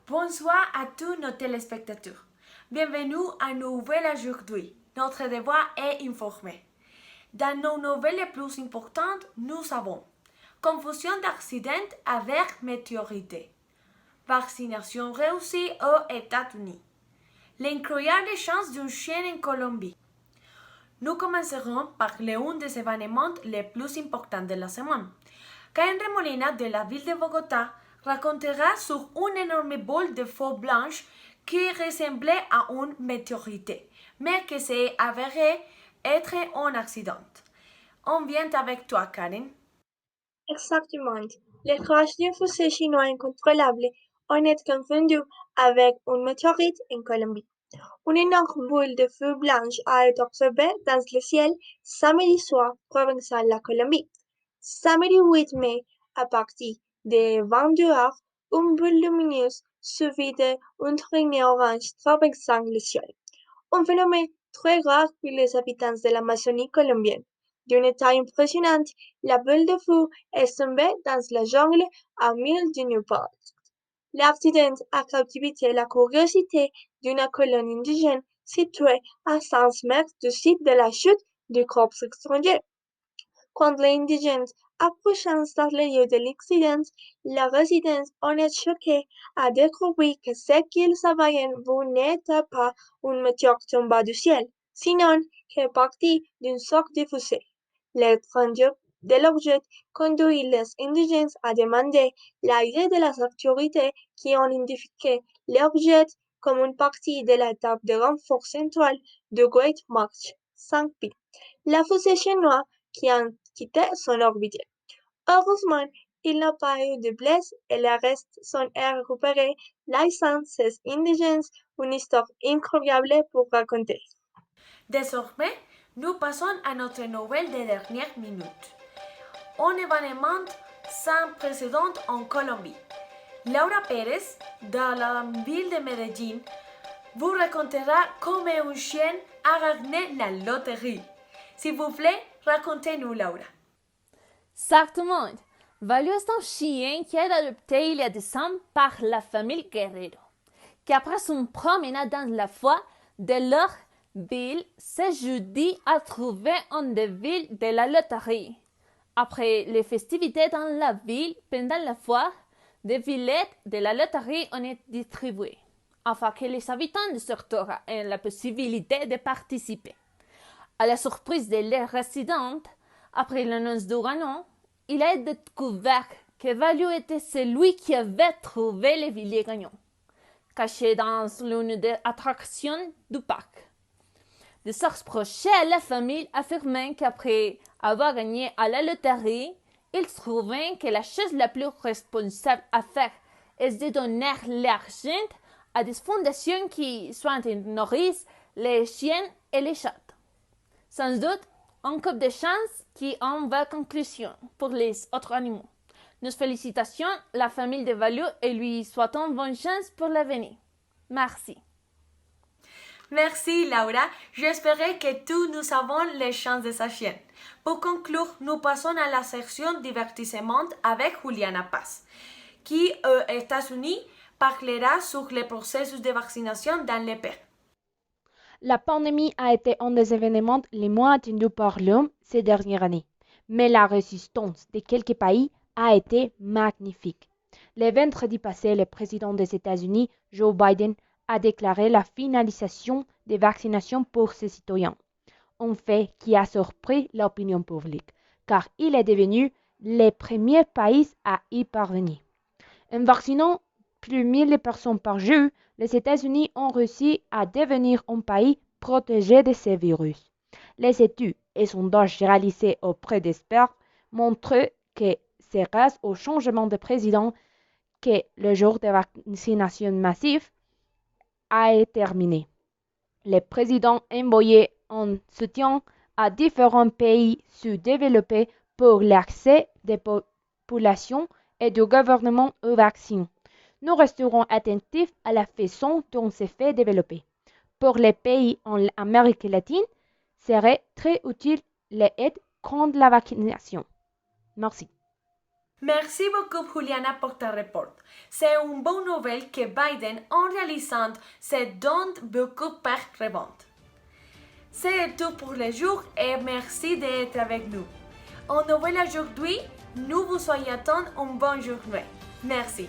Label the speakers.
Speaker 1: Bonsoir à tous nos téléspectateurs. Bienvenue à nos nouvelles aujourd'hui. Notre devoir est informer. Dans nos nouvelles les plus importantes, nous avons confusion d'accident avec météorite, vaccination réussie aux États-Unis, l'incroyable chance d'un chien en Colombie. Nous commencerons par l'un des événements les plus importants de la semaine. Karen Remolina de la ville de Bogotá racontera sur une énorme boule de feu blanche qui ressemblait à une météorite, mais qui s'est avérée être un accident. On vient avec toi, Karen.
Speaker 2: Exactement. Le crash d'un fusée chinois incontrôlable en est confondu avec une météorite en Colombie. Une énorme boule de feu blanche a été observée dans le ciel samedi soir provençal de la Colombie. Samedi 8 mai, à partir de 22 heures, une boule lumineuse suivie d'une traînée orange traversant le ciel. Un phénomène très rare pour les habitants de l'Amazonie colombienne. D'une taille impressionnante, la boule de feu est tombée dans la jungle à 1000 de Newport. L'accident a captivé la curiosité d'une colonie indigène située à 100 mètres du site de la chute du corps étranger. Quand les indigènes approchant dans le lieu de l'accident, les résidents en est choqués à découvrir que ce qu'ils avaient vu n'était pas une météore tombée du ciel, sinon que partie d'une sorte de fusée. L'étrange de l'objet conduit les indigènes à demander l'aide de las autorités qui ont identifié l'objet comme une partie de la table de renfort centrale du Great March 5P, la fusée chinoise qui a quitté son orbite. Heureusement, il n'y a pas eu de blessés et les restes sont récupérés, laissant ces indigènes une histoire incroyable pour raconter.
Speaker 1: Désormais, nous passons à notre nouvelle des dernières minutes. Un événement sans précédent en Colombie. Laura Pérez, de la ville de Medellín, vous racontera comment un chien a gagné la loterie. S'il vous plaît, racontez-nous, Laura.
Speaker 3: Exactement. Value est un chien qui est adopté il y a 10 ans par la famille Guerrero, qui après son promenade dans la foi de leur ville, ce jeudi a trouvé un devil de la loterie. Après les festivités dans la ville pendant la foire, des billets de la loterie ont été distribués, afin que les habitants de secteur aient la possibilité de participer. À la surprise de leurs résidents, après l'annonce du gagnant, il a été découvert que Value était celui qui avait trouvé les billets gagnants, cachés dans l'une des attractions du parc. Des sources proches à la famille affirmaient qu'après avoir gagné à la loterie, ils trouvaient que la chose la plus responsable à faire est de donner l'argent à des fondations qui nourrissent les chiens et les chats. Sans doute, un coup de chance qui en va conclusion pour les autres animaux. Nos félicitations à la famille de Value et lui souhaitons bonne chance pour l'avenir. Merci.
Speaker 1: Merci, Laura. J'espérais que tous nous avons les chances de sa chienne. Pour conclure, nous passons à la section divertissement avec Juliana Paz, qui aux États-Unis parlera sur le processus de vaccination dans les pays.
Speaker 4: La pandémie a été un des événements les moins attendus par l'homme ces dernières années, mais la résistance de quelques pays a été magnifique. Le vendredi passé, le président des États-Unis, Joe Biden, a déclaré la finalisation des vaccinations pour ses citoyens, un fait qui a surpris l'opinion publique, car il est devenu le premier pays à y parvenir. En vaccinant plus de 1000 personnes par jour, les États-Unis ont réussi à devenir un pays protégé de ce virus. Les études et sondages réalisés auprès d'experts montrent que c'est grâce au changement de président que le jour de vaccination massive a été terminé. Le président a envoyé un soutien à différents pays sous-développés pour l'accès des populations et du gouvernement aux vaccins. Nous resterons attentifs à la façon dont c'est fait développer. Pour les pays en Amérique latine, serait très utile l'aide contre la vaccination. Merci.
Speaker 1: Merci beaucoup, Juliana, pour ta report. C'est une bonne nouvelle que Biden, en réalisant, se donne beaucoup par revente. C'est tout pour le jour et merci d'être avec nous. En nouvelle aujourd'hui, nous vous souhaitons une bonne journée. Merci.